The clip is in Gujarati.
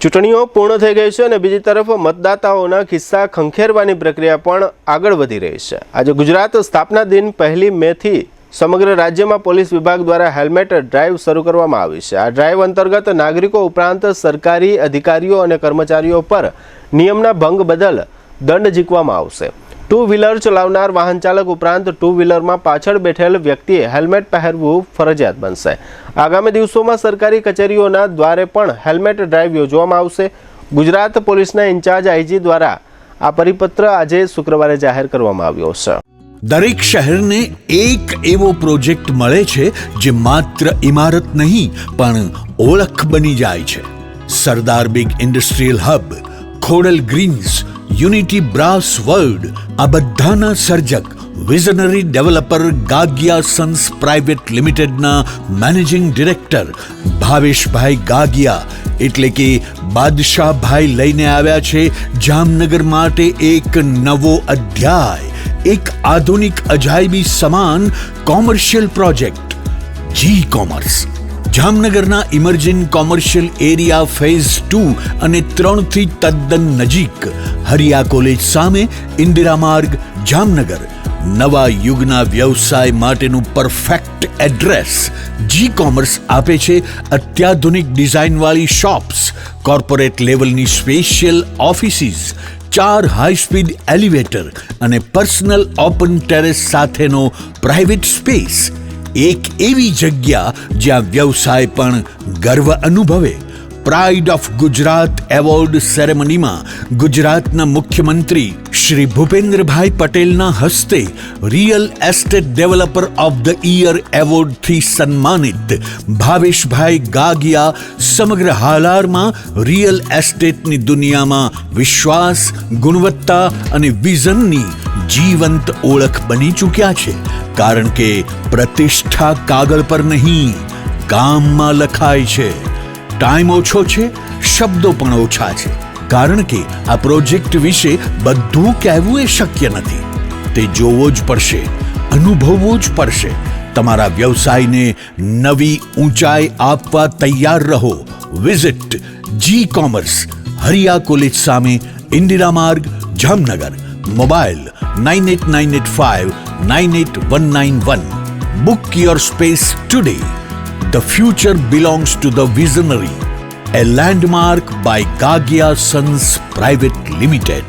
ચૂંટણીઓ પૂર્ણ થઈ ગઈ છે અને બીજી તરફ મતદાતાઓના ખિસ્સા ખંખેરવાની પ્રક્રિયા પણ આગળ વધી રહી છે। આજે ગુજરાત સ્થાપના દિન 1 મેથી સમગ્ર રાજ્યમાં પોલીસ વિભાગ દ્વારા હેલ્મેટ ડ્રાઈવ શરૂ કરવામાં આવી છે। આ ડ્રાઈવ અંતર્ગત નાગરિકો ઉપરાંત સરકારી અધિકારીઓ અને કર્મચારીઓ પર નિયમના ભંગ બદલ દંડ ઝીકવામાં આવશે। ટુ વ્હીલર ચલાવનાર વાહન ચાલક ઉપરાંત ટુ વ્હીલરમાં પાછળ બેઠેલ વ્યક્તિએ હેલ્મેટ પહેરવું ફરજિયાત બનશે। આગામી દિવસોમાં સરકારી કચેરીઓના દ્વારે પણ હેલ્મેટ ડ્રાઈવ યોજવામાં આવશે। ગુજરાત પોલીસના ઇન્ચાર્જ આઈજી દ્વારા આ પરિપત્ર આજે શુક્રવારે જાહેર કરવામાં આવ્યો છે। દરેક શહેરને એક એવો પ્રોજેક્ટ મળે છે જે માત્ર ઇમારત નહીં પણ ઓળખ બની જાય છે। Sardar big industrial hub, Khodal greens, unity brass world, આ બધાના સર્જક visionary developer Gagiya sons private લિમિટેડના મેનેજિંગ ડિરેક્ટર ભાવેશભાઈ ગાગિયા એટલે કે બાદશાહભાઈ લઈને આવ્યા છે જામનગર માટે એક નવો અધ્યાય, એક આધુનિક અજાયબી સમાન કોમર્શિયલ પ્રોજેક્ટ જી કોમર્સ। જામનગરના ઇમર્જિંગ કોમર્શિયલ એરિયા ફેઝ 2 અને 3 થી તદ્દન નજીક હરિયા કોલેજ સામે ઇન્દિરા માર્ગ જામનગર નવા યુગના વ્યવસાય માટેનું પરફેક્ટ એડ્રેસ। જી કોમર્સ આપે છે અત્યાધુનિક ડિઝાઇનવાળી શોપ્સ, કોર્પોરેટ લેવલની special offices, 4 high speed elevator અને પર્સનલ ઓપન ટેરેસ સાથેનો પ્રાઇવેટ સ્પેસ। એક એવી જગ્યા જ્યાં વ્યવસાય પણ ગર્વ અનુભવે। પ્રાઇડ ઓફ ગુજરાત એવોર્ડ સેરેમનીમાં ગુજરાતના મુખ્યમંત્રી શ્રી ભૂપેન્દ્રભાઈ પટેલના હસ્તે real estate developer of the year એવોર્ડથી સન્માનિત ભાવેશભાઈ ગાગિયા સમગ્ર હાલારમાં રિયલ એસ્ટેટની દુનિયામાં વિશ્વાસ, ગુણવત્તા અને વિઝનની જીવંત ઓળખ બની ચૂક્યા છે। કારણ કે પ્રતિષ્ઠા કાગળ પર નહીં, કામમાં લખાય છે। ટાઈમ ઓછો છે, શબ્દો પણ ઓછા છે, કારણ કે આ પ્રોજેક્ટ વિશે બધું કહેવું એ શક્ય નથી। તે જોવો જ પડશે, અનુભવવો જ પડશે। તમારા વ્યવસાયને નવી ઊંચાઈ આપવા તૈયાર રહો। વિઝિટ જી કોમર્સ, હરિયા કોલેજ સામે, ઇન્દિરા માર્ગ Jamnagar. Mobile 9898598191। Book your space today. The future belongs to the visionary. A landmark by Gagia Sons Private Limited.